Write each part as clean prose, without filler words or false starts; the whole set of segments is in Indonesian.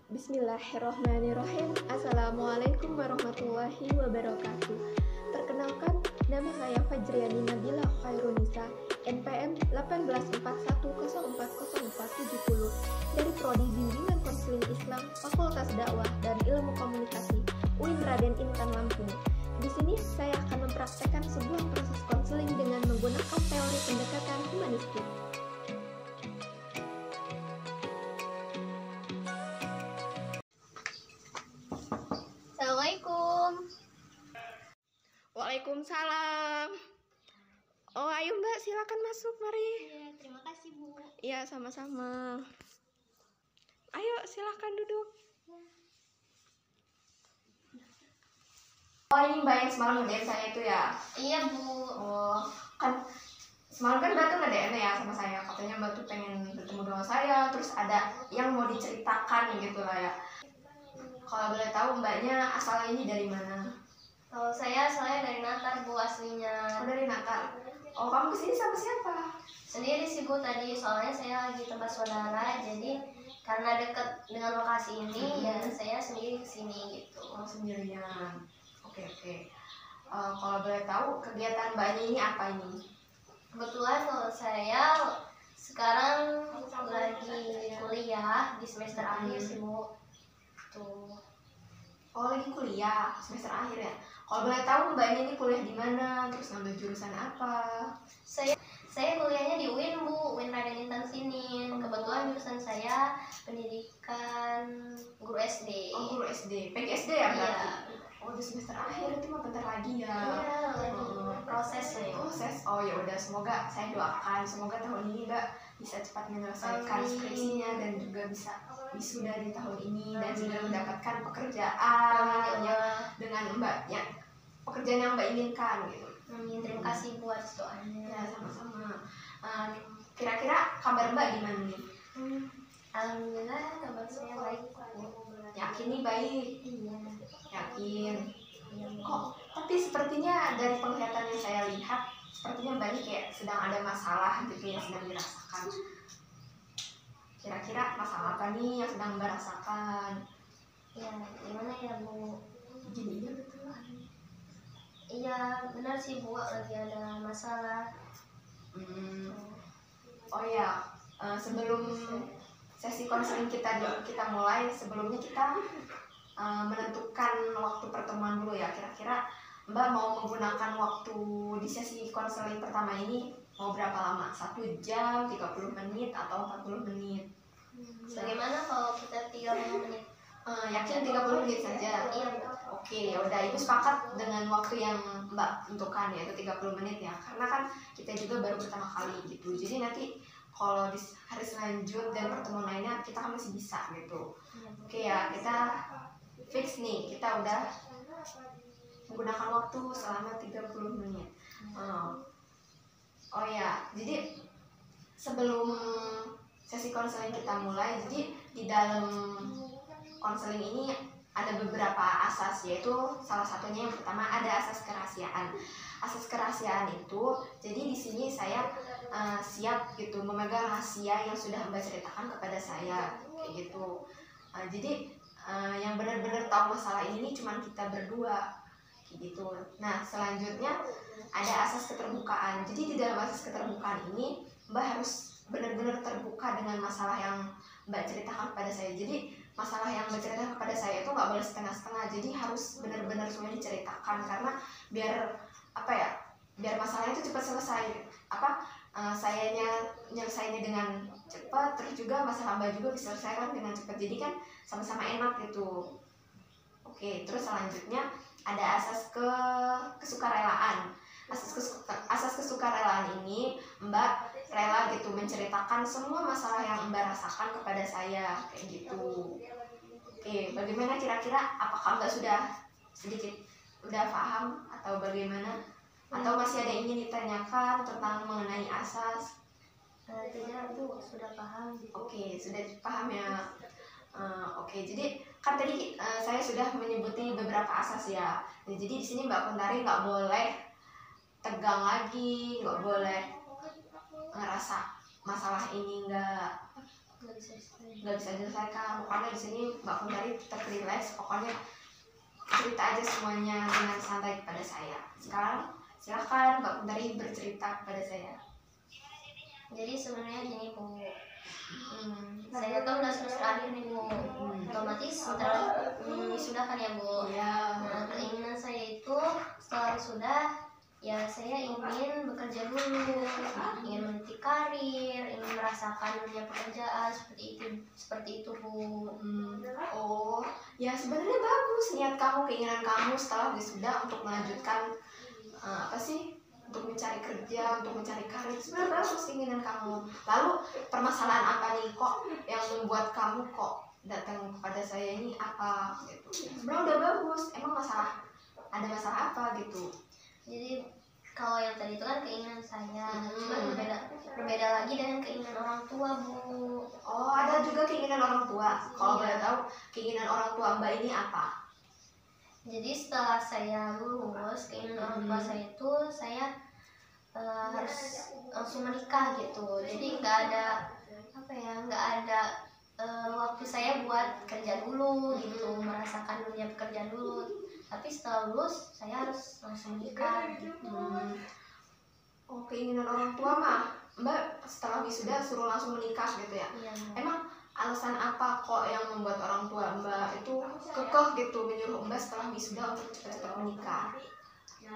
Bismillahirrahmanirrahim. Assalamualaikum warahmatullahi wabarakatuh. Perkenalkan, nama saya Fajriani Nabila Khairunisa, NPM 1841040470 dari Prodi Bimbingan Konseling Islam Fakultas Dakwah dan Ilmu Komunikasi UIN Raden Intan Lampung. Di sini saya akan mempraktekkan sebuah proses konseling dengan menggunakan teori pendekatan humanistik. Assalamualaikum. Waalaikumsalam. Oh, ayo Mbak, silakan masuk, mari. Iya, terima kasih Bu. Iya, sama-sama. Ayo, silakan duduk. Oh, ini Mbak yang semalam nge-DM saya itu ya? Iya Bu. Oh, kan semalam kan Mbak tuh nge-DM ya sama saya. Katanya Mbak tuh pengen bertemu dengan saya, terus ada yang mau diceritakan gitu lah ya. Kalau boleh tahu Mbaknya asalnya ini dari mana? Kalau saya dari Natar Bu aslinya. Oh, dari Natal. Oh, kamu kesini sama siapa? Sendiri sih Bu tadi, soalnya saya lagi tempat saudara, jadi karena dekat dengan lokasi ini ya saya sendiri kesini gitu. Oh, sendirian. Oke. Kalau boleh tahu kegiatan Mbaknya ini apa ini? Kebetulan kalau saya sekarang lagi kuliah di semester akhir sih Bu. Tuh. Oh, lagi kuliah semester akhir ya. Kalau boleh tahu Mbaknya ini kuliah di mana? Terus ngambil jurusan apa? Saya kuliahnya di UIN Bu, UIN Raden Intan sini. Kebetulan jurusan saya pendidikan guru SD. Oh, guru SD. PGSD ya berarti? Iya. Oh, di semester akhir itu mah bentar lagi ya. Iya, lagi prosesnya. Proses. Oh ya udah, semoga saya doakan semoga tahun ini Mbak bisa cepat menyelesaikan skripsinya dan juga bisa wisuda di tahun ini dan juga mendapatkan pekerjaan yang dengan Mbak ya, pekerjaan yang Mbak inginkan gitu. Terima kasih buat doanya. Ya, sama-sama. Kira-kira kabar Mbak gimana nih? Alhamdulillah kabar saya baik Bu. Yakin nih baik? Iya. Yakin. Kok tapi sepertinya dari penglihatan yang saya lihat sepertinya Mbak ini kayak sedang ada masalah gitu yang sedang dirasakan. Kira-kira masalah apa nih yang sedang Mbak rasakan? Ya, gimana ya Bu? Gini ya betul. Iya, benar sih Bu, lagi ada masalah. Oh ya, sebelum sesi konseling kita mulai, sebelumnya kita menentukan waktu pertemuan dulu ya. Kira-kira Mbak mau menggunakan waktu di sesi konseling pertama ini mau berapa lama? 1 jam, 30 menit, atau 40 menit? Bagaimana kalau kita 30 menit? Yakin 30 menit saja? Iya Bu. Oke, ya udah, Ibu sepakat dengan waktu yang Mbak tentukan yaitu 30 menit ya. Karena kan kita juga baru pertama kali gitu. Jadi nanti kalau di hari selanjut dan pertemuan lainnya kita kan masih bisa gitu. Oke ya, kita fix nih, kita udah menggunakan waktu selama 30 menit. Oh ya, jadi sebelum sesi konseling kita mulai, jadi di dalam konseling ini ada beberapa asas, yaitu salah satunya yang pertama ada asas kerahasiaan. Asas kerahasiaan itu, jadi di sini saya siap gitu memegang rahasia yang sudah Mbak ceritakan kepada saya kayak gitu. Jadi yang benar-benar tahu masalah ini cuma kita berdua kayak gitu. Nah, selanjutnya ada asas keterbukaan. Jadi di dalam asas keterbukaan ini Mbak harus benar-benar terbuka dengan masalah yang Mbak ceritakan kepada saya. Jadi masalah yang Mbak ceritakan kepada saya itu nggak boleh setengah-setengah. Jadi harus benar-benar semua diceritakan, karena biar apa ya, biar masalahnya itu cepat selesai. Sayanya nyelesainnya dengan cepat, terus juga masalah Mbak juga bisa selesaikan dengan cepat. Jadi kan sama-sama enak gitu. Oke, terus selanjutnya ada asas kesukarelaan. Asas kesukarelaan ini Mbak rela gitu menceritakan semua masalah yang Mbak rasakan kepada saya kayak gitu. Oke, bagaimana kira-kira, apakah Mbak sudah sedikit udah paham atau bagaimana? Atau masih ada yang ingin ditanyakan tentang mengenai asas? Tidak Bu, sudah paham. Oke, sudah paham ya. Oke, jadi kan tadi saya sudah menyebuti beberapa asas ya. Jadi di sini Mbak Kuntari nggak boleh tegang lagi, nggak boleh ngerasa masalah ini nggak nggak bisa diselesaikan. Pokoknya di sini Mbak Kuntari tetap relax, pokoknya cerita aja semuanya dengan santai kepada saya. Sekarang silakan Mbak Kuntari bercerita kepada saya. Jadi sebenarnya gini Bu, saya kan udah semester akhir nih Bu, otomatis setelah sudah kan ya Bu. Iya. Nah, keinginan saya itu setelah sudah ya saya ingin bekerja dulu, ingin meniti karir, ingin merasakan dunia pekerjaan seperti itu Bu. Oh, ya sebenarnya bagus niat kamu, keinginan kamu setelah wisuda untuk melanjutkan apa sih? Untuk mencari kerja, untuk mencari karir. Sebenarnya bagus keinginan kamu. Lalu permasalahan apa nih kok yang membuat kamu kok datang kepada saya ini apa gitu? Sebenarnya udah bagus. Emang ada masalah apa gitu? Jadi kalau yang tadi itu kan keinginan saya, cuma berbeda lagi dengan keinginan orang tua Bu. Oh, ada juga keinginan orang tua. Kalau boleh tahu keinginan orang tua Mbak ini apa? Jadi setelah saya lulus, keinginan orang tua saya itu saya harus langsung menikah gitu. Jadi nggak ada waktu saya buat kerja dulu gitu, merasakan dunia pekerjaan dulu. Tapi setelah lulus saya harus langsung menikah gitu. Oh, keinginan orang tua mah Mbak setelah wisuda suruh langsung menikah gitu ya? Iya. Emang alasan apa kok yang membuat orang tua Mbak itu kekeh gitu menyuruh Mbak setelah wisuda untuk cepat-cepat menikah?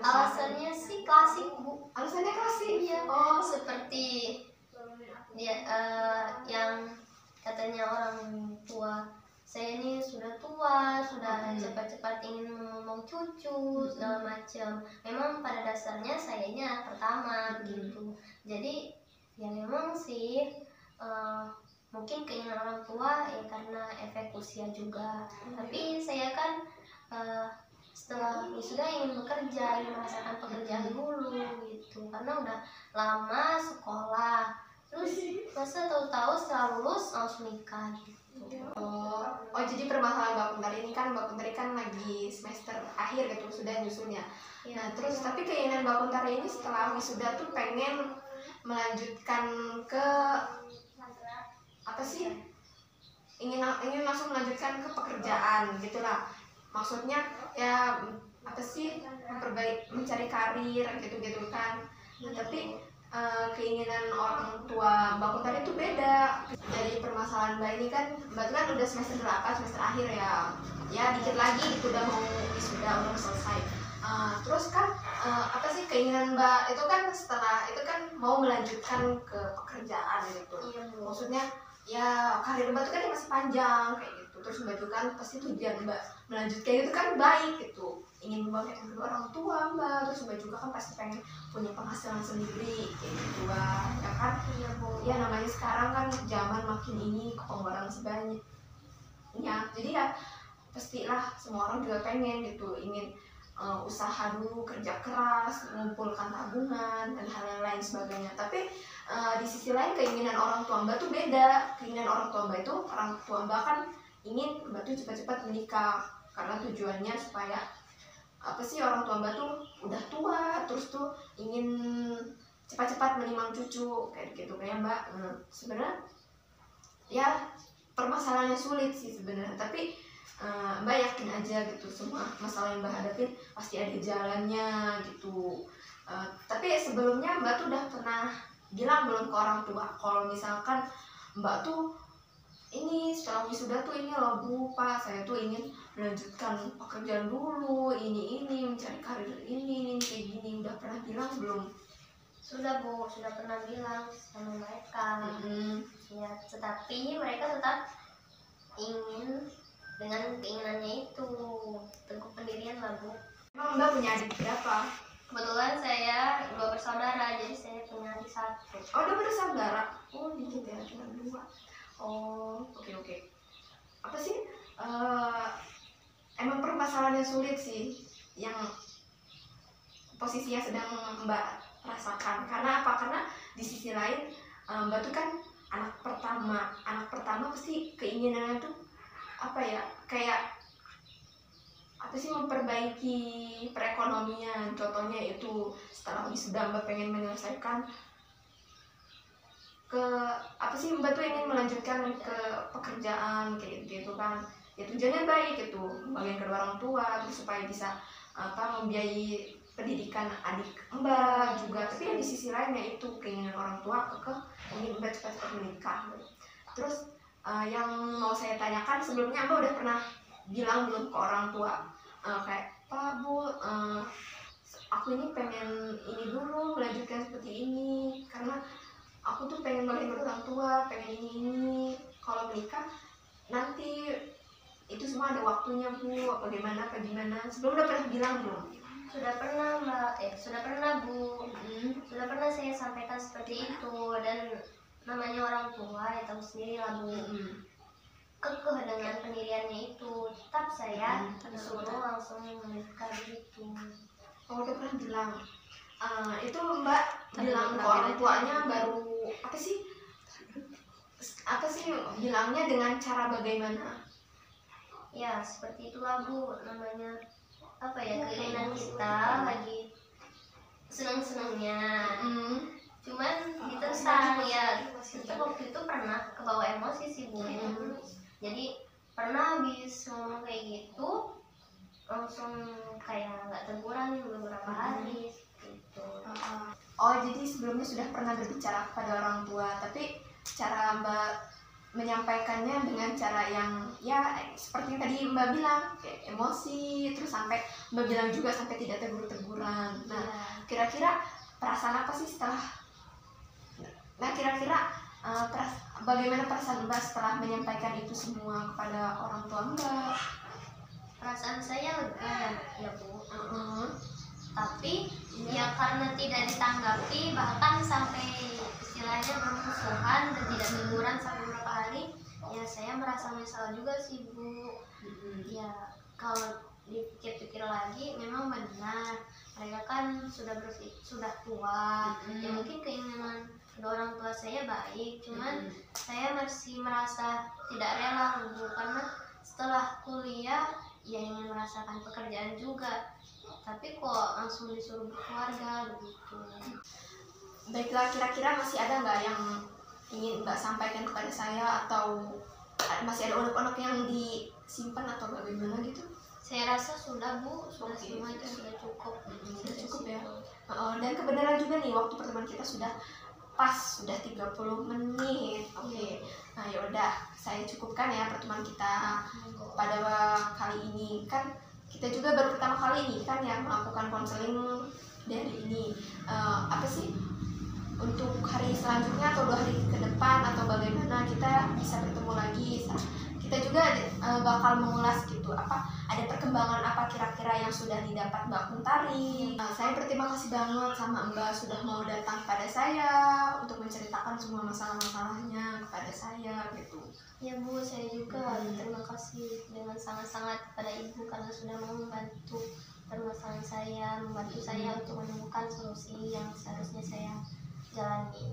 Alasannya sih klasik Bu. Alasannya klasik. Iya. Oh, Seperti dia yang katanya orang tua, saya ini sudah tua, sudah cepat-cepat ingin memang cucu segala macam. Memang pada dasarnya sayanya pertama gitu. Jadi ya memang sih mungkin keinginan orang tua ya karena efek usia juga. Tapi saya kan setelah wisuda ingin bekerja, ingin merasakan pekerjaan dulu gitu. Karena udah lama sekolah. Terus masa tahu-tahu setelah lulus langsung nikah gitu. Oh, jadi permasalahan Mbak Kuntari ini kan Mbak Kuntari kan lagi semester akhir gitu, sudah nyusunnya. Ya, Nah, terus tapi keinginan Mbak Kuntari ini setelah wisuda tuh pengen melanjutkan ke apa sih? Ingin langsung melanjutkan ke pekerjaan gitulah. Maksudnya ya apa sih? Mencari karir gitu-gitu kan. Nah, tapi keinginan orang tua Mbak Kuntari itu beda. Dari permasalahan Mbak ini kan Mbak kan udah semester 8, semester akhir ya dikit lagi gitu udah mau wisuda, udah mau selesai. Terus kan apa sih keinginan Mbak itu kan setelah itu kan mau melanjutkan ke pekerjaan gitu. Iya, Bu. Maksudnya ya karir Mbak itu kan masih panjang kayak gitu. Terus Mbak juga kan pasti tujuan Mbak melanjutkan itu kan baik gitu, ingin membanggakan kedua orang tua Mbak. Terus Mbak juga kan pasti pengen punya penghasilan sendiri kayak gitu ya kan. Iya Bu. Ya namanya sekarang kan zaman makin ini pengeluaran sebanyak ya, jadi ya pastilah semua orang juga pengen gitu, ingin usaha dulu, kerja keras, mengumpulkan tabungan dan hal yang lain sebagainya. Tapi di sisi lain keinginan orang tua Mbak tuh beda. Keinginan orang tua Mbak itu, orang tua Mbak kan ingin Mbak tuh cepat-cepat menikah karena tujuannya supaya apa sih, orang tua Mbak tuh udah tua terus tuh ingin cepat-cepat menimang cucu kayak gitu kayak Mbak. Sebenarnya ya permasalahannya sulit sih sebenarnya, tapi Mbak yakin aja gitu, semua masalah yang Mbak hadapin pasti ada jalannya gitu. Tapi sebelumnya Mbak tuh udah pernah bilang belum ke orang tua kalau misalkan Mbak tuh ini setelah wisuda tuh ini loh Bu, Pak, saya tuh ingin melanjutkan pekerjaan dulu, ini mencari karir ini kayak gini, udah pernah bilang belum? Sudah Bu, sudah pernah bilang sama mereka. Ya, tetapi mereka tetap ingin dengan keinginannya itu, teguh pendirian lah Bu. Emang Mbak punya adik berapa? Kebetulan saya 2 bersaudara, jadi saya punya adik 1. Oh, udah bersaudara? Oh, dikit ya, cuma 2. Oh, oke. Apa sih? Emang permasalahannya sulit sih, yang posisinya sedang Mbak rasakan. Karena apa? Karena di sisi lain Mbak tuh kan anak pertama pasti keinginannya tuh apa ya, kayak apa sih, memperbaiki perekonomian. Contohnya itu setelah wisuda Mbak pengen menyelesaikan ke apa sih, Mbak tuh ingin melanjutkan ke pekerjaan kayak gitu kan, ya tujuannya baik itu bagian kedua orang tua, terus supaya bisa apa membiayai pendidikan adik Mbak juga. Tapi ya di sisi lainnya itu keinginan orang tua ingin Mbak cepat-cepat menikah. Terus yang mau saya tanyakan, sebelumnya Mbak udah pernah bilang belum ke orang tua kayak Pak Bu, aku ini pengen ini dulu melanjutkan seperti ini karena aku tuh pengen menghibur orang tua, pengen ini kalau menikah nanti itu semua ada waktunya Bu, apa gimana, sebelum udah pernah bilang belum? Sudah pernah Mbak, sudah pernah Bu, sudah pernah saya sampaikan seperti itu. Dan namanya orang tua ya tahu sendiri lah Bu, kekeh dengan pendiriannya itu, tetap saya disuruh langsung menikah gitu. Oh, udah pernah bilang. Itu Mbak bilang ke orang tuanya baru apa sih bilangnya dengan cara bagaimana? Ya seperti itulah Bu, namanya apa ya, keinginan kita lagi senang-senangnya, cuman ditentang ya. Itu waktu itu pernah kebawa emosi sih Bu. Jadi pernah habis ngomong kayak gitu langsung kayak nggak teguran beberapa hari gitu. Oh, jadi sebelumnya sudah pernah berbicara kepada orang tua, tapi cara Mbak menyampaikannya dengan cara yang ya seperti yang tadi Mbak bilang, kayak emosi, terus sampai Mbak bilang juga sampai tidak tegur-teguran. Nah, kira-kira perasaan apa sih setelah? Nah, kira-kira bagaimana perasaan Mbak setelah menyampaikan itu semua kepada orang tua Mbak? Perasaan saya lega ya Bu. Tapi ya karena tidak ditanggapi, bahkan sampai istilahnya bermusuhan dan tidak teguran sampai beberapa hari, ya saya merasa menyesal juga sih Bu. Ya kalau dipikir-pikir lagi memang benar, mereka kan sudah tua, ya mungkin keinginan kedua orang tua saya baik, cuman saya masih merasa tidak rela Bu, karena setelah kuliah ya ingin merasakan pekerjaan juga, tapi kok langsung disuruh berkeluarga begitu. Baiklah, kira-kira masih ada nggak yang ingin Mbak sampaikan kepada saya, atau masih ada unek-unek yang disimpan atau bagaimana gitu? Saya rasa sudah Bu, sudah semua itu sudah cukup. Sudah cukup ya. Dan kebenaran juga nih waktu pertemuan kita sudah pas, sudah 30 menit. Oke. Nah, ya udah, saya cukupkan ya pertemuan kita pada kali ini. Kan kita juga baru pertama kali ini kan ya melakukan konseling dari ini. Apa sih untuk hari selanjutnya atau 2 hari ke depan atau bagaimana kita bisa bertemu lagi? Kita juga bakal mengulas gitu, apa ada perkembangan apa kira-kira yang sudah didapat Mbak Kuntari. Saya berterima kasih banget sama Mbak sudah mau datang kepada saya untuk menceritakan semua masalah-masalahnya kepada saya gitu. Ya Bu, saya juga terima kasih dengan sangat-sangat kepada Ibu karena sudah mau membantu permasalahan saya, membantu saya untuk menemukan solusi yang seharusnya saya jalani.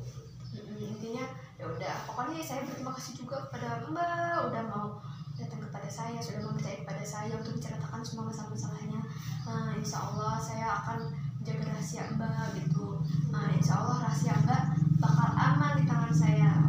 Intinya ya udah, pokoknya saya berterima kasih juga kepada Mbak udah mau datang kepada saya, sudah mau percaya kepada saya untuk menceritakan semua masalah-masalahnya. Insya Allah saya akan jaga rahasia Mbak gitu. Insya Allah rahasia Mbak bakal aman di tangan saya.